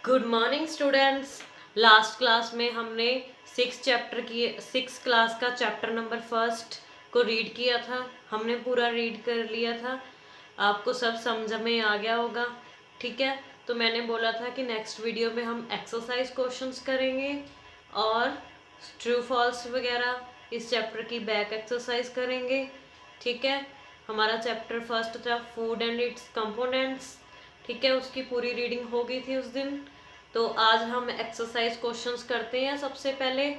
Good morning students. Last class में हमने six class का चैप्टर नंबर फर्स्ट को रीड किया था। हमने पूरा रीड कर लिया था, आपको सब समझ में आ गया होगा। ठीक है, तो मैंने बोला था कि नेक्स्ट वीडियो में हम एक्सरसाइज क्वेश्चंस करेंगे और ट्रू फॉल्स वगैरह इस चैप्टर की बैक एक्सरसाइज करेंगे। ठीक है, हमारा चैप्टर फर्स्ट था फूड एंड इट्स कंपोनेंट्स। ठीक है, उसकी पूरी रीडिंग हो गई थी उस दिन। तो आज हम एक्सरसाइज क्वेश्चंस करते हैं। सबसे पहले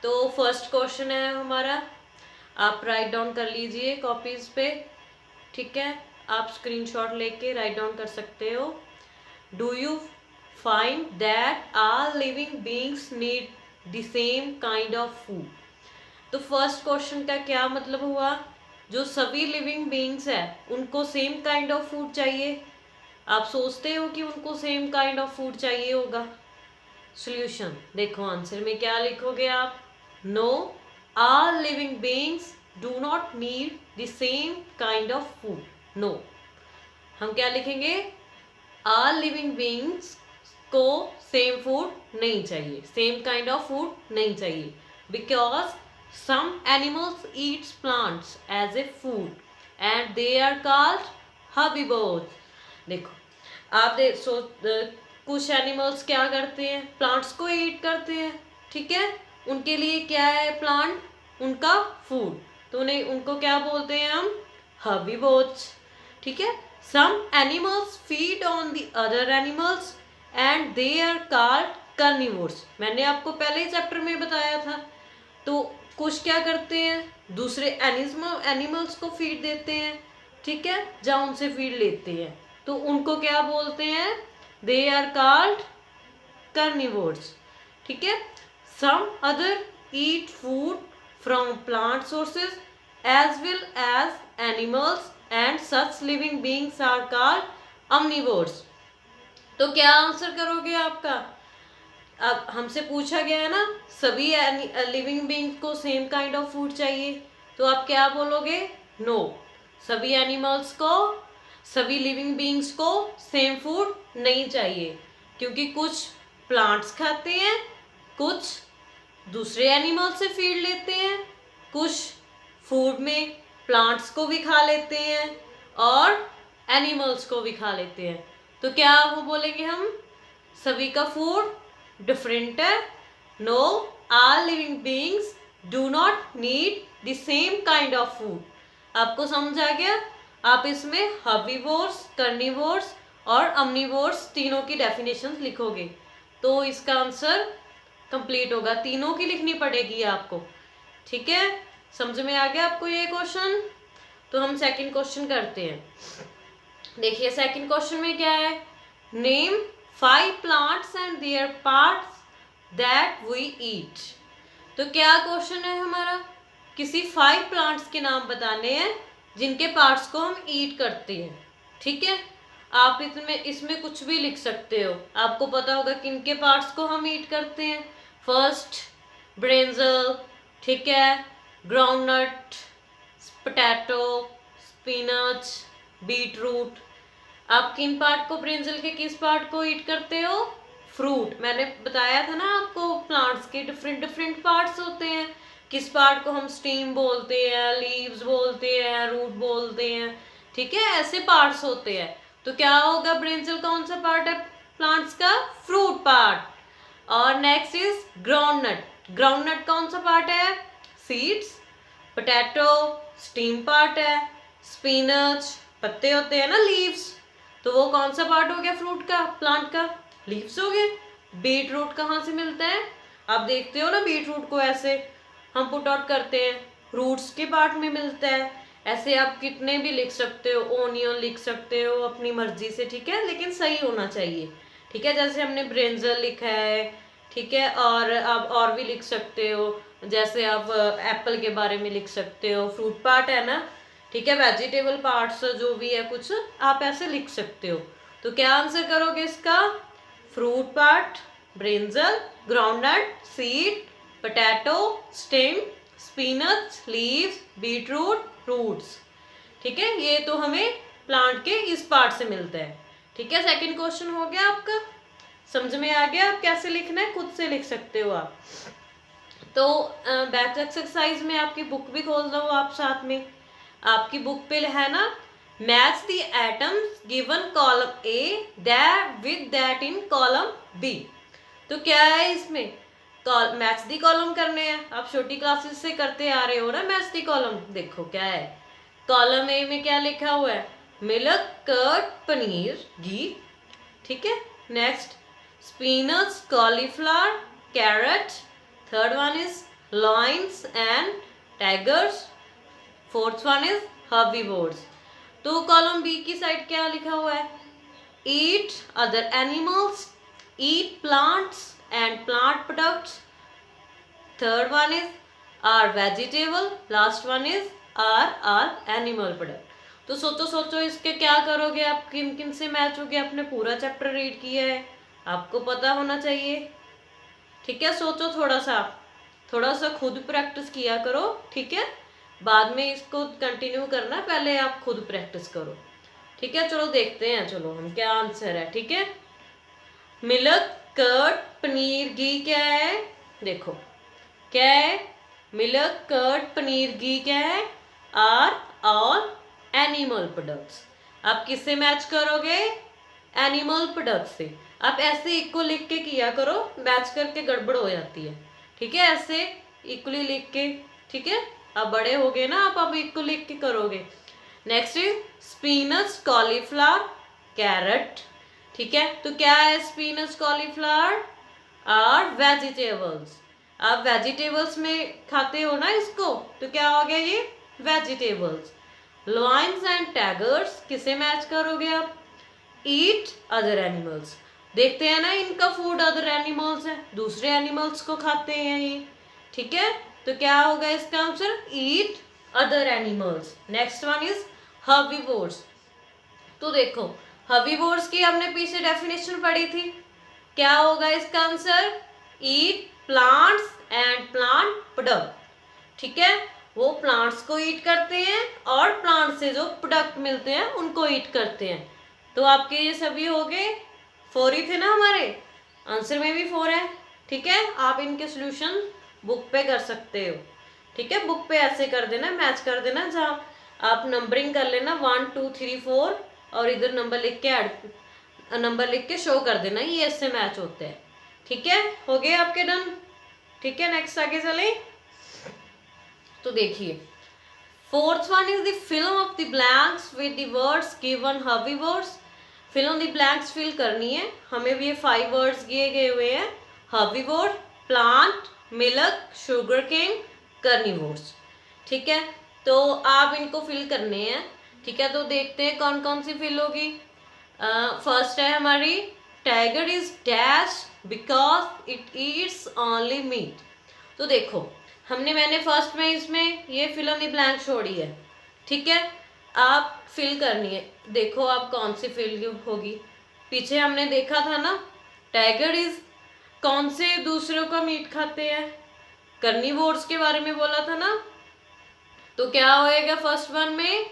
तो फर्स्ट क्वेश्चन है हमारा, आप राइट डाउन कर लीजिए कॉपीज पे। ठीक है, आप स्क्रीनशॉट लेके राइट डाउन कर सकते हो। Do you find that all living beings need the same kind of food. तो फर्स्ट क्वेश्चन का क्या मतलब हुआ, जो सभी लिविंग बीइंग्स है उनको सेम काइंड ऑफ फूड चाहिए। आप सोचते हो कि उनको सेम काइंड ऑफ फूड चाहिए होगा। सॉल्यूशन देखो, आंसर में क्या लिखोगे आप। No, all living beings do not need the same kind of food. No, हम क्या लिखेंगे, ऑल लिविंग बीइंग्स को सेम फूड नहीं चाहिए, सेम काइंड ऑफ फूड नहीं चाहिए, because some animals eats plants as a food and they are called herbivores. देखो, आप कुछ एनिमल्स क्या करते हैं, प्लांट्स को ईट करते हैं। ठीक है, उनके लिए क्या है प्लांट, उनका फूड, तो उन्हें उनको क्या बोलते हैं हम, हर्बीवोर्स। ठीक है, some animals feed on the other animals and they are called carnivores. मैंने आपको पहले ही चैप्टर में बताया था। तो कुछ क्या करते हैं, दूसरे एनिमल्स को फीड देते हैं। ठीक है, जहाँ उनसे फीड लेते हैं, तो उनको क्या बोलते हैं, दे आर कॉल्ड कार्निवोर्स। ठीक है, some other eat food from plant sources as well as animals and such living beings are called omnivores। तो क्या आंसर करोगे आपका। अब हमसे पूछा गया है ना, सभी लिविंग बीइंग को सेम काइंड ऑफ फूड चाहिए, तो आप क्या बोलोगे, नो, सभी एनिमल्स को, सभी लिविंग बीइंग्स को सेम फूड नहीं चाहिए, क्योंकि कुछ प्लांट्स खाते हैं, कुछ दूसरे एनिमल से फीड लेते हैं, कुछ फूड में प्लांट्स को भी खा लेते हैं और एनिमल्स को भी खा लेते हैं। तो क्या वो बोलेंगे हम, सभी का फूड डिफरेंट है। No, all living beings do not need the same kind of food. आपको समझ आ गया। आप इसमें हर्बीवोर्स, कार्निवोर्स और omnivores तीनों की डेफिनेशन लिखोगे, तो इसका आंसर कंप्लीट होगा। तीनों की लिखनी पड़ेगी आपको। ठीक है, समझ में आ गया आपको ये क्वेश्चन। तो हम सेकंड क्वेश्चन करते हैं। देखिए सेकंड क्वेश्चन में क्या है, name 5 plants and their parts that we eat. तो क्या क्वेश्चन है हमारा, किसी 5 प्लांट्स के नाम बताने हैं जिनके पार्ट्स को हम ईट करते हैं। ठीक है, आप इसमें कुछ भी लिख सकते हो, आपको पता होगा किनके पार्ट्स को हम ईट करते हैं। फर्स्ट ब्रिंजल, ठीक है, groundnut, potato, spinach, beet root. आप किन पार्ट को, ब्रिंजल के किस पार्ट को ईट करते हो, फ्रूट। मैंने बताया था ना आपको, प्लांट्स के डिफरेंट डिफरेंट पार्ट्स होते हैं, किस पार्ट को हम स्टीम बोलते हैं, लीव्स बोलते हैं, रूट बोलते हैं। ठीक है, ऐसे पार्ट्स होते हैं। तो क्या होगा, ब्रिंजल कौन सा पार्ट है प्लांट्स का, फ्रूट पार्ट। और नेक्स्ट इज ग्राउंडनट, ग्राउंडनट कौन सा पार्ट है, सीड्स। पोटैटो स्टीम पार्ट है। स्पिनच पत्ते होते हैं ना, लीव्स, तो वो कौन सा पार्ट हो गया फ्रूट का, प्लांट का, लीव्स हो गए। बीट रूट कहाँ से मिलता है, आप देखते हो ना बीट रूट को ऐसे हम पुट आउट करते हैं, रूट्स के पार्ट में मिलता है। ऐसे आप कितने भी लिख सकते हो, ओनियन लिख सकते हो अपनी मर्जी से। ठीक है, लेकिन सही होना चाहिए। ठीक है, जैसे हमने ब्रिंजल लिखा है, ठीक है, और आप और भी लिख सकते हो, जैसे आप एप्पल के बारे में लिख सकते हो, फ्रूट पार्ट है ना। ठीक है, वेजिटेबल पार्ट्स जो भी है कुछ आप ऐसे लिख सकते हो। तो क्या आंसर करोगे इसका, fruit part, brinjal, groundnut, seed, potato, stem, spinach, leaves, beetroot, roots. ठीक है, ये तो हमें प्लांट के इस पार्ट से मिलता है। ठीक है, सेकंड क्वेश्चन हो गया आपका। समझ में आ गया अब कैसे लिखना है, खुद से लिख सकते हो आप। तो बैक एक्सरसाइज में आपकी बुक भी खोल दो आप साथ में। आपकी बुक पे है ना, match the atoms given column A that with that in column B. तो क्या है इसमें, मैच दी कॉलम करने हैं। आप छोटी क्लासेस से करते आ रहे हो ना मैच दी कॉलम। देखो क्या है, कॉलम ए में क्या लिखा हुआ है, मिल्क कर्ड पनीर घी, ठीक है। Next spinach cauliflower carrot, third one is lions and tigers, fourth one is herbivores. तो कॉलम बी की साइड क्या लिखा हुआ है, eat other animals, eat plants and plant products, third one is are vegetable, last one is are animal product. तो सोचो सोचो इसके क्या करोगे आप, किन किन से मैच हो गया। आपने पूरा चैप्टर रीड किया है, आपको पता होना चाहिए, ठीक है। सोचो थोड़ा सा खुद प्रैक्टिस किया करो, ठीक है। बाद में इसको कंटिन्यू करना, पहले आप खुद प्रैक्टिस करो, ठीक है। चलो देखते हैं, चलो हम क्या आंसर है, ठीक है। मिल्क कर्ड पनीर घी क्या है, देखो क्या है, मिल्क कर्ड पनीर घी क्या है, आर ऑल एनिमल प्रोडक्ट्स। आप किससे मैच करोगे, एनिमल प्रोडक्ट से। आप ऐसे इक्वल लिख के किया करो, मैच करके गड़बड़ हो जाती है, ठीक है। ऐसे इक्वली लिख के, ठीक है। अब बड़े हो गए ना, आप अब इक्वल लिख के करोगे। Next is spinach cauliflower carrot, ठीक है। तो क्या है स्पिनच कॉलीफ्लावर, आर वेजिटेबल्स। आप वेजिटेबल्स में खाते हो ना इसको, तो क्या हो गया ये वेजिटेबल्स। लॉइंस एंड टैगर्स किसे मैच करोगे आप, ईट अदर एनिमल्स। देखते हैं ना इनका फूड अदर एनिमल्स है, दूसरे एनिमल्स को खाते हैं ये, ठीक है। तो क्या होगा इसका answer, eat other animals. Next one is herbivores. तो देखो हर्बीवोर्स की हमने पीछे डेफिनेशन पढ़ी थी, क्या होगा इसका answer, eat plants and plant product, ठीक है। वो प्लांट्स को ईट करते हैं और प्लांट से जो प्रोडक्ट मिलते हैं उनको ईट करते हैं। तो आपके ये सभी हो गए, 4 ही थे ना हमारे, आंसर में भी 4 है, ठीक है। आप इनके सोल्यूशन बुक पे कर सकते हो, ठीक है। बुक पे ऐसे कर देना, मैच कर देना, जहाँ आप नंबरिंग कर लेना 1 2 3 4 और इधर नंबर लिख के नंबर लिख के शो कर देना, ये इससे मैच होते हैं, ठीक है। हो गए आपके डन, ठीक है। नेक्स्ट आगे चले, तो देखिए fourth one is the fill of the blanks with the words given herbivores. Fill in the blanks fill करनी है हमें भी। ये 5 वर्ड्स दिए गए हुए हैं, herbivore, plant, milk, sugar cane, carnivores, ठीक है। तो आप इनको फिल करने हैं, ठीक है। तो देखते हैं कौन कौन सी फिल होगी। फर्स्ट है हमारी, tiger is dash because it eats only meat. तो देखो मैंने फर्स्ट में इसमें ये फिल इन द ब्लैंक छोड़ी है, ठीक है। आप फिल करनी है, देखो आप कौन सी फिल होगी। पीछे हमने देखा था ना, टाइगर इज कौन से दूसरों का मीट खाते हैं, कार्निवोर्स के बारे में बोला था ना। तो क्या होएगा फर्स्ट वन में,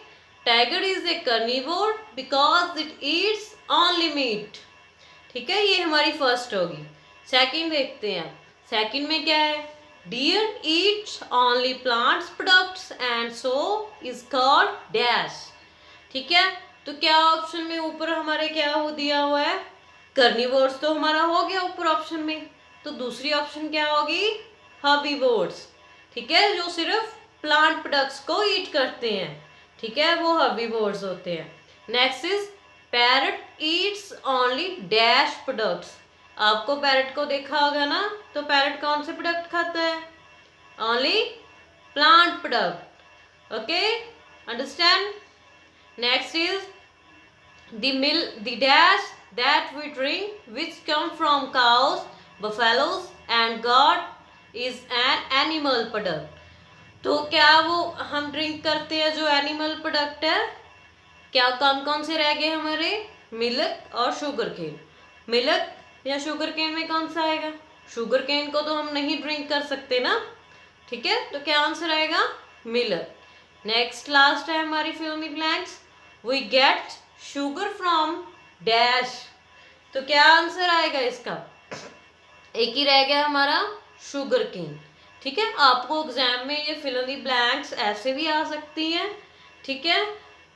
tiger is a carnivore because it eats only meat, ठीक है। ये हमारी फर्स्ट होगी। सेकंड देखते हैं, सेकंड में क्या है, deer eats only plants products and so is called dash, ठीक है। तो क्या ऑप्शन में ऊपर हमारे क्या हो दिया हुआ है, कार्निवोर्स तो हमारा हो गया ऊपर ऑप्शन में। तो दूसरी ऑप्शन क्या होगी, हर्बीवोर्स, ठीक है, जो सिर्फ प्लांट प्रोडक्ट्स को ईट करते हैं, ठीक है, वो हर्बीवोर्स होते हैं। Next is parrot Yeats only dash products. आपको पैरट को देखा होगा ना, तो पैरट कौन से प्रोडक्ट खाता है, only plant product, okay, understand. Next is the dash that we drink which come from cows, buffaloes and goat is an animal product। तो क्या वो हम ड्रिंक करते हैं जो एनिमल प्रोडक्ट है, क्या कौन कौन से रह गए हमारे, मिल्क और शुगर केन। मिल्क या शुगर केन में कौन सा आएगा, शुगर केन को तो हम नहीं ड्रिंक कर सकते ना, ठीक है। तो क्या आंसर आएगा, मिल्क। नेक्स्ट लास्ट है हमारी fill in the blanks, we get sugar from dash, तो क्या आंसर आएगा इसका? एक ही रह गया हमारा, शुगर केन। ठीक है, आपको एग्जाम में ये फिल इन द ब्लैंक्स ऐसे भी आ सकती हैं। ठीक है,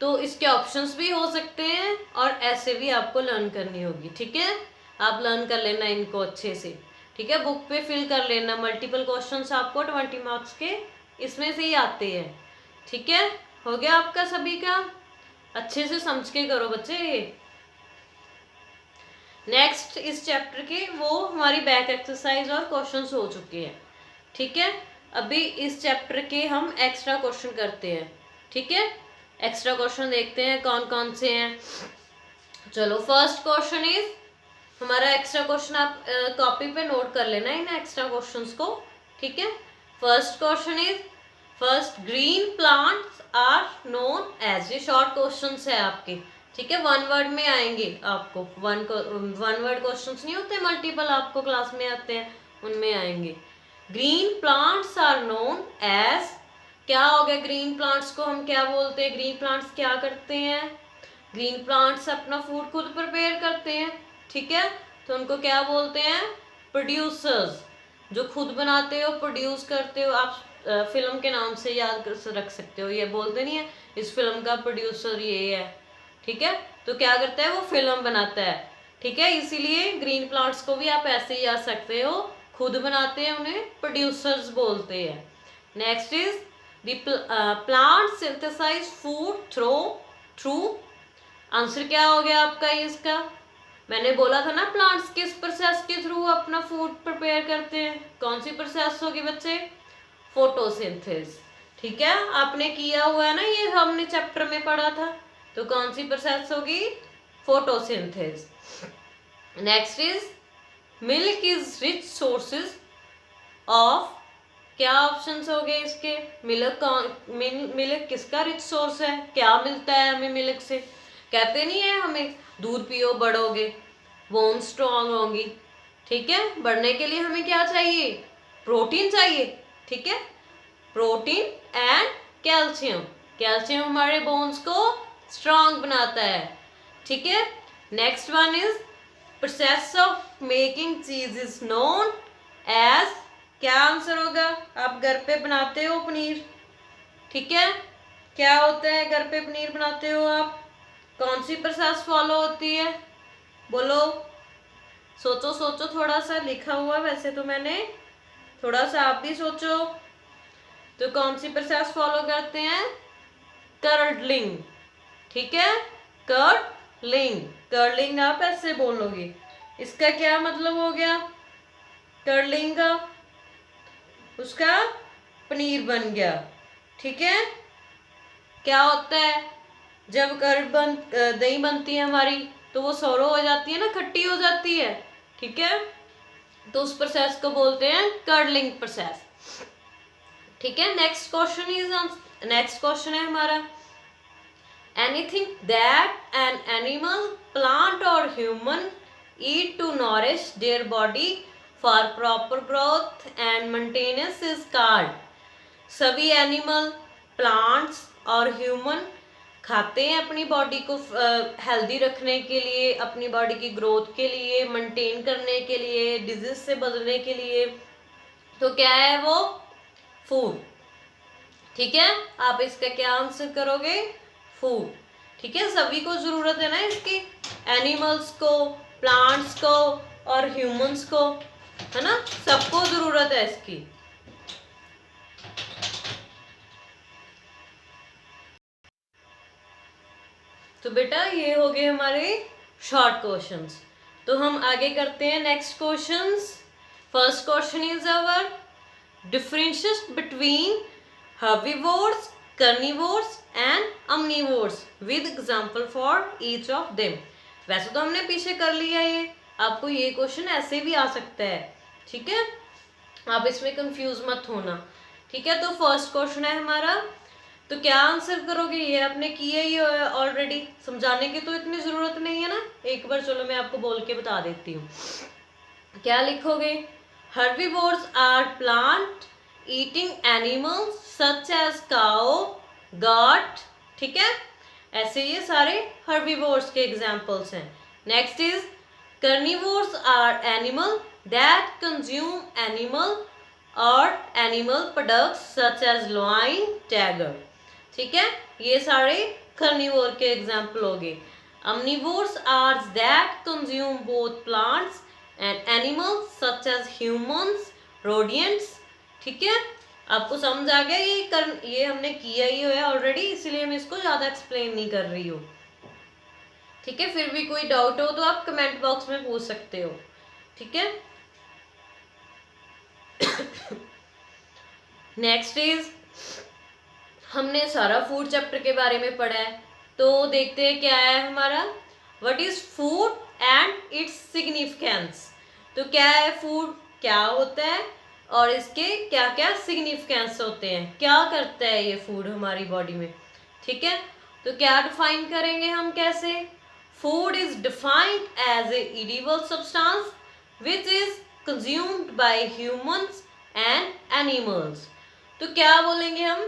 तो इसके ऑप्शंस भी हो सकते हैं और ऐसे भी आपको लर्न करनी होगी। ठीक है, आप लर्न कर लेना इनको अच्छे से। ठीक है, बुक पे फिल कर लेना। मल्टीपल क्वेश्चंस आपको 20 मार्क्स के इसमें से ही आते हैं। ठीक है, हो गया आपका सभी का? अच्छे से समझ के करो बच्चे। नेक्स्ट इस चैप्टर के वो हमारी बैक एक्सरसाइज और क्वेश्चंस हो चुके हैं। ठीक है, अभी इस चैप्टर के हम एक्स्ट्रा क्वेश्चन करते हैं। ठीक है, एक्स्ट्रा क्वेश्चन देखते हैं कौन कौन से हैं। चलो, फर्स्ट क्वेश्चन इज हमारा एक्स्ट्रा क्वेश्चन, आप कॉपी पे नोट कर लेना इन एक्स्ट्रा क्वेश्चंस को। ठीक है, first question is, first green plants are known as. ये शॉर्ट क्वेश्चंस है आपके। ठीक है, वन वर्ड में आएंगे आपको। वन वर्ड क्वेश्चंस नहीं होते, मल्टीपल आपको क्लास में आते हैं, उनमें आएंगे। Green plants are known as, क्या हो गया? ग्रीन प्लांट्स को हम क्या बोलते हैं? ग्रीन प्लांट्स क्या करते हैं? ग्रीन प्लांट्स अपना फूड खुद प्रिपेयर करते हैं। ठीक है, तो उनको क्या बोलते हैं? प्रोड्यूसर्स। जो खुद बनाते हो, प्रोड्यूस करते हो। आप फिल्म के नाम से याद रख सकते हो, ये बोलते नहीं है इस फिल्म का प्रोड्यूसर ये है। ठीक है, तो क्या करता है? वो फिल्म बनाता है। ठीक है, इसीलिए ग्रीन प्लांट्स को भी आप ऐसे ही याद सकते हो, खुद बनाते हैं, उन्हें प्रोड्यूसर्स बोलते हैं। Next is the plant synthesize food through. Answer क्या हो गया आपका इसका? मैंने बोला था ना, प्लांट्स किस प्रोसेस के थ्रू अपना फूड प्रिपेयर करते हैं? कौन सी प्रोसेस होगी बच्चे? फोटोसिंथेसिस। ठीक है, आपने किया हुआ है ना, ये हमने चैप्टर में पढ़ा था। तो कौन सी प्रोसेस होगी? Photosynthesis. Next is milk is rich sources of. क्या ऑप्शंस हो गए इसके? मिल्क किसका रिच सोर्स है? क्या मिलता है हमें मिल्क से? कहते नहीं है हमें दूध पियो बढ़ोगे, बोन स्ट्रॉन्ग होंगी। ठीक है, बढ़ने के लिए हमें क्या चाहिए? प्रोटीन चाहिए। ठीक है, प्रोटीन एंड कैल्शियम। कैल्शियम हमारे बोन्स को स्ट्रॉन्ग बनाता है। ठीक है, next one is process of making चीज इज नोन एज। क्या आंसर होगा? आप घर पे बनाते हो पनीर। ठीक है, क्या होता है? घर पे पनीर बनाते हो आप, कौन सी प्रोसेस फॉलो होती है? बोलो, सोचो सोचो, थोड़ा सा लिखा हुआ वैसे तो मैंने, थोड़ा सा आप भी सोचो। तो कौन सी प्रोसेस फॉलो करते हैं? कर्डलिंग। ठीक है, कर्डलिंग। कर्डलिंग आप ऐसे बोलोगे, इसका क्या मतलब हो गया? कर्डलिंग का, उसका पनीर बन गया। ठीक है, क्या होता है जब दही बनती है हमारी, तो वो सोरो हो जाती है ना, खट्टी हो जाती है। ठीक है, तो उस प्रोसेस को बोलते हैं कर्डलिंग प्रोसेस। ठीक है, नेक्स्ट क्वेश्चन है हमारा, anything that an animal, plant और human eat to nourish their body for proper growth and maintenance is called। सभी एनिमल, प्लांट्स और ह्यूमन खाते हैं अपनी बॉडी को हेल्दी रखने के लिए, अपनी बॉडी की ग्रोथ के लिए, मेंटेन करने के लिए, डिजीज से बचने के लिए। तो क्या है वो? फूड। ठीक है, आप इसका क्या आंसर करोगे? फूड। ठीक है, सभी को जरूरत है ना इसकी, एनिमल्स को, प्लांट्स को और ह्यूमंस को, है ना, सबको जरूरत है इसकी। तो बेटा ये हो गए हमारे शॉर्ट क्वेश्चंस। तो हम आगे करते हैं next questions. First question is our differences between herbivores, carnivores and omnivores with example for each of them. वैसे तो हमने पीछे कर लिया ये, आपको ये क्वेश्चन ऐसे भी आ सकता है। ठीक है, आप इसमें कंफ्यूज मत होना। ठीक है, तो फर्स्ट क्वेश्चन है हमारा, तो क्या आंसर करोगे? ये आपने किया ही ऑलरेडी, समझाने की तो इतनी जरूरत नहीं है ना, एक बार चलो मैं आपको बोल के बता देती हूँ। क्या लिखोगे? Herbivores are plant eating animals such as cow, goat. ठीक है, ऐसे ये सारे हर्बीवोर्स के एग्जाम्पल्स हैं। Next is Carnivores are animal that consume animal products such as loin, tiger. ठीक है, ये सारे carnivore के एग्जाम्पल हो गए. Omnivores are that consume both plants and animals such as humans, rodents. ठीक है, आपको समझ आ गया? ये हमने किया ही है ऑलरेडी, इसलिए मैं इसको ज़्यादा एक्सप्लेन नहीं कर रही हूँ. ठीक है, फिर भी कोई डाउट हो तो आप कमेंट बॉक्स में पूछ सकते हो. ठीक है, नेक्स्ट इज, हमने सारा फूड चैप्टर के बारे में पढ़ा है, तो देखते हैं क्या है हमारा. What is food and its significance. तो क्या है फूड, क्या होता है और इसके क्या क्या सिग्निफिकेंस होते हैं, क्या करता है ये फूड हमारी बॉडी में. ठीक है, तो क्या डिफाइन करेंगे हम, कैसे. Food is defined as a edible substance which is consumed by humans and animals. तो क्या बोलेंगे हम,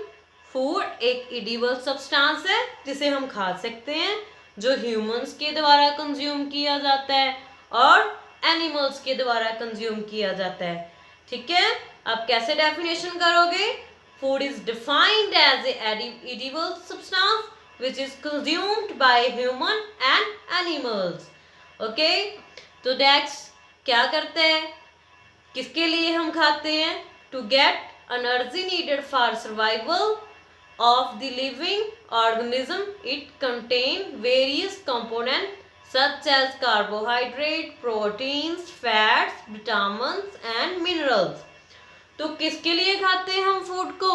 फूड एक edible substance है जिसे हम खा सकते हैं, जो humans के द्वारा कंज्यूम किया जाता है और animals के द्वारा कंज्यूम किया जाता है. ठीक है, अब कैसे डेफिनेशन करोगे. Food is defined as a edible substance which is consumed by human and animals. Okay, तो next क्या करते हैं, किसके लिए हम खाते हैं. To get energy needed for survival of the living organism. It contains various components such as carbohydrate, proteins, fats, vitamins and minerals. तो किसके लिए खाते हैं हम फूड को,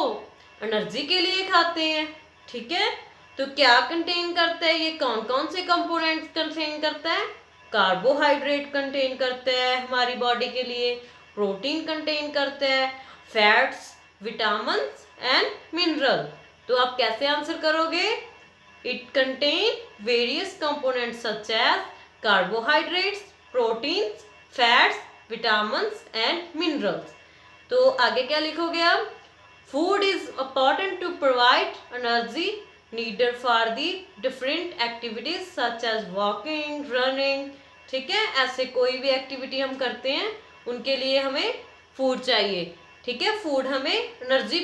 एनर्जी के लिए खाते हैं. ठीक है, तो क्या कंटेन करता है ये, कौन कौन से कंपोनेंट्स कंटेन करता है. कार्बोहाइड्रेट कंटेन करता है हमारी बॉडी के लिए, प्रोटीन कंटेन करता है, फैट्स, विटामिन्स एंड मिनरल. तो आप कैसे आंसर करोगे. It contain various components such as carbohydrates, proteins, fats, vitamins and minerals. तो आगे क्या लिखोगे आप. Food is important to provide energy needed for the different activities such as walking, running. ठीक है, ऐसे कोई भी एक्टिविटी हम करते हैं उनके लिए हमें फूड चाहिए. ठीक है, फूड हमें एनर्जी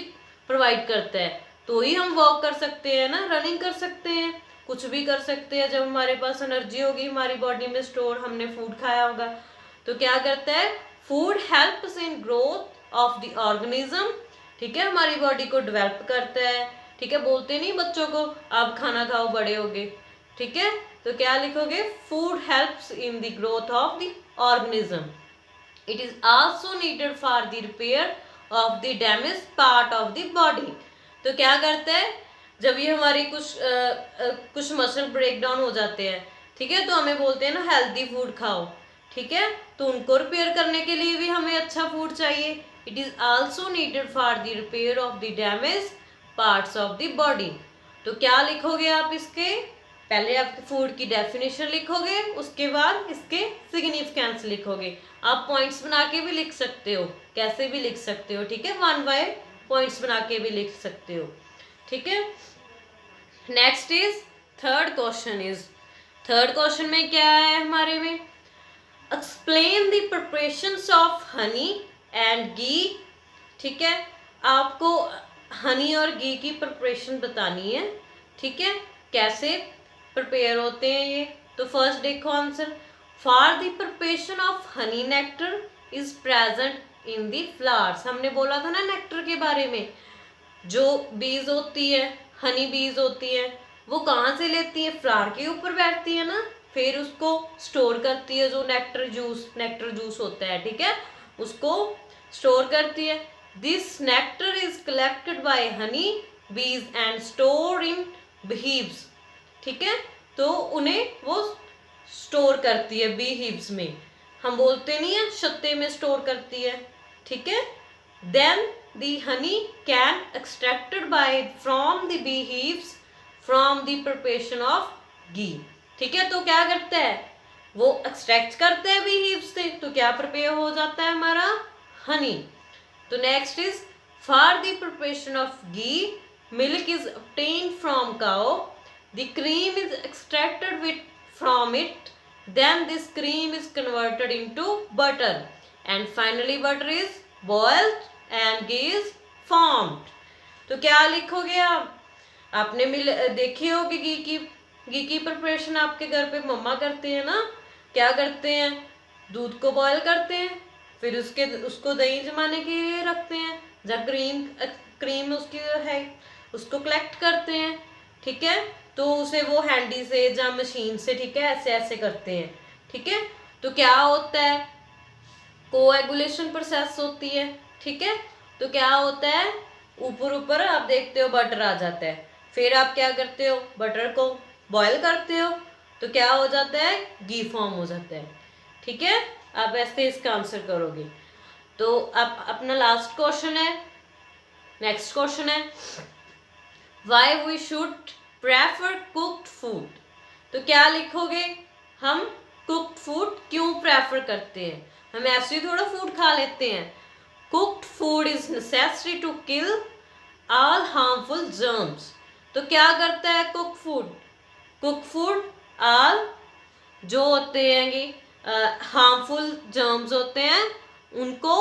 प्रोवाइड करता है, तो ही हम वॉक कर सकते हैं ना, रनिंग कर सकते हैं, कुछ भी कर सकते हैं. जब हमारे पास एनर्जी होगी हमारी बॉडी में स्टोर, हमने फूड खाया होगा. तो क्या करता है, food helps in growth of the organism. ठीक है, हमारी बॉडी को डेवलप करता है. ठीक है, बोलते नहीं बच्चों को आप खाना खाओ बड़े होगे. ठीक है, तो क्या लिखोगे, food helps in the growth of the organism. It is also needed for the repair of the damage part of the body. तो क्या करता है, जब ये हमारी कुछ मसल ब्रेक डाउन हो जाते हैं, ठीक है, तो हमें बोलते हैं ना हेल्दी फूड खाओ. ठीक है, तो उनको रिपेयर करने के लिए भी हमें अच्छा फूड चाहिए. It is also needed for the repair of the damage parts of the body. तो क्या लिखोगे आप इसके, पहले आप फूड की डेफिनेशन लिखोगे, उसके बाद इसके सिग्निफिकेंस लिखोगे. आप पॉइंट्स बना के भी लिख सकते हो, कैसे भी लिख सकते हो. ठीक है, 1 बाय पॉइंट्स बना के भी लिख सकते हो. ठीक है, नेक्स्ट इज थर्ड क्वेश्चन में क्या है हमारे में, explain the preparations of honey and ghee. ठीक है, आपको हनी और घी की प्रिपरेशन बतानी है. ठीक है, कैसे प्रिपेयर होते हैं ये. तो फर्स्ट देखो answer, for the preparation of honey nectar is present in the flowers. हमने बोला था ना नेक्टर के बारे में, जो बीज होती है, हनी बीज होती है, वो कहाँ से लेती है, फ्लावर के ऊपर बैठती है ना, फिर उसको स्टोर करती है, जो नेक्टर जूस होता है. ठीक है, उसको स्टोर करती है. This nectar is collected by honey bees and stored in beehives. ठीक है, तो उन्हें वो स्टोर करती है beehives में. हम बोलते नहीं है छत्ते में स्टोर करती है. ठीक है, then the honey can extracted from the beehives from the preparation of ghee. ठीक है, तो क्या करता है, वो एक्सट्रैक्ट करते हैं beehives से, तो क्या प्रिपेयर हो जाता है हमारा हनी. तो next is, for the preparation of ghee, milk is obtained from cow, the cream is extracted from it then this cream is converted into butter and finally butter is boiled and ghee is formed. तो क्या लिखोगे आप? आपने देखी होगी घी की preparation आपके घर पे मम्मा करते हैं ना। क्या करते हैं? दूध को बॉयल करते हैं, फिर उसको दही जमाने के लिए रखते हैं, जब क्रीम उसकी है उसको कलेक्ट करते हैं, ठीक है। तो उसे वो हैंडी से या मशीन से, ठीक है, ऐसे ऐसे करते हैं, ठीक है। तो क्या होता है? कोएगुलेशन प्रोसेस होती है, ठीक है। तो क्या होता है? ऊपर ऊपर आप देखते हो बटर आ जाता है, फिर आप क्या करते हो? बटर को बॉयल करते हो, तो क्या हो जाता है? घी फॉर्म हो जाता है, ठीक है। आप ऐसे इसका आंसर करोगे। तो अब अपना लास्ट क्वेश्चन है, नेक्स्ट क्वेश्चन है, why we should prefer cooked food. तो क्या लिखोगे? हम कुक्ड फूड क्यों प्रेफर करते हैं? हम ऐसे ही थोड़ा फूड खा लेते हैं। Cooked food is necessary to kill all harmful germs. तो क्या करता है cook food? Cook food all जो होते हैं कि हार्मफुल जर्म्स होते हैं उनको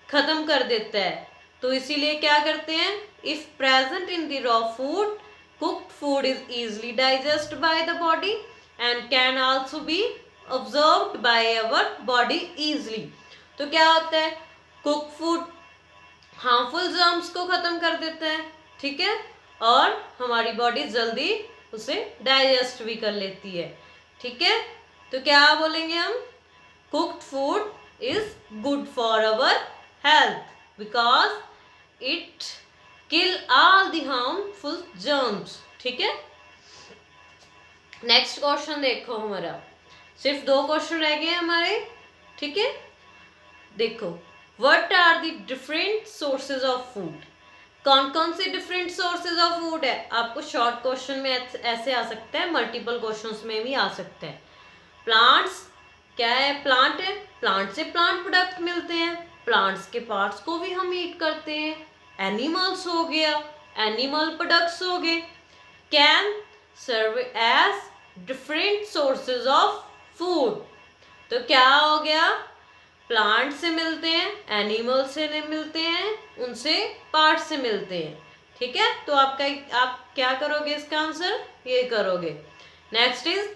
खत्म कर देता है। तो इसीलिए क्या करते हैं? If present in the raw food, cooked food is easily digest by the body and can also be observed by our body easily. तो क्या होता है? कुक फूड हार्मफुल जर्म्स को खत्म कर देता है, ठीक है, और हमारी बॉडी जल्दी उसे डाइजेस्ट भी कर लेती है, ठीक है। तो क्या बोलेंगे हम? Cooked food is good for our health because it kill all the harmful germs, ठीक है। नेक्स्ट क्वेश्चन देखो, हमारा सिर्फ 2 क्वेश्चन रह गए हमारे, ठीक है। देखो, what are the different sources of food. कौन कौन से डिफरेंट सोर्सेज ऑफ फूड है? आपको शॉर्ट क्वेश्चन में ऐसे आ सकता है, मल्टीपल क्वेश्चंस में भी आ सकता है। प्लांट्स, क्या है? प्लांट है, प्लांट से प्लांट प्रोडक्ट मिलते हैं, प्लांट्स के पार्ट्स को भी हम ईट करते हैं। एनिमल्स हो गया, एनिमल प्रोडक्ट्स हो गए। Can serve as different sources of food. तो क्या हो गया? प्लांट से मिलते हैं, एनिमल से नहीं मिलते हैं, उनसे पार्ट से मिलते हैं, ठीक है। तो आप क्या करोगे? इसका आंसर ये करोगे। Next is,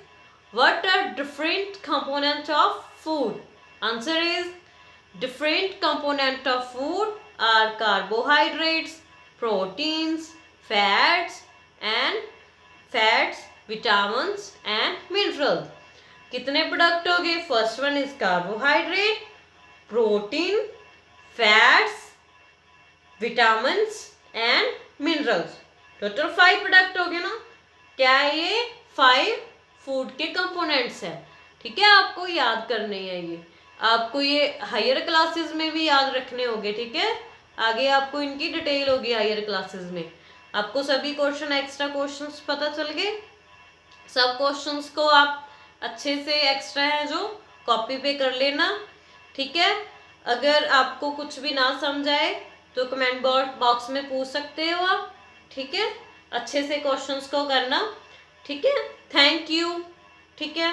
what are different component of food. Answer is, different component of food are carbohydrates, proteins, fats, vitamins and minerals. कितने प्रोडक्ट हो गए? First one is carbohydrate, protein, fats, vitamins and minerals. Total 5 product हो गए ना। क्या है ये? 5 food के कंपोनेंट्स हैं, ठीक है। आपको याद करने हैं ये, आपको ये हायर क्लासेस में भी याद रखने होंगे, ठीक है। आगे आपको इनकी डिटेल होगी हायर क्लासेस में। आपको सभी क्वेश्चन, एक्स्ट्रा क्वेश्चंस पता चल गए। सब क्वेश्चंस को आप अच्छे से एक्स्ट्रा है जो कॉपी पे कर लेना, ठीक है। अगर आपको कुछ भी ना समझ आए तो कमेंट बॉक्स में पूछ सकते हो आप, ठीक है। अच्छे से क्वेश्चंस को करना, ठीक है। थैंक यू, ठीक है।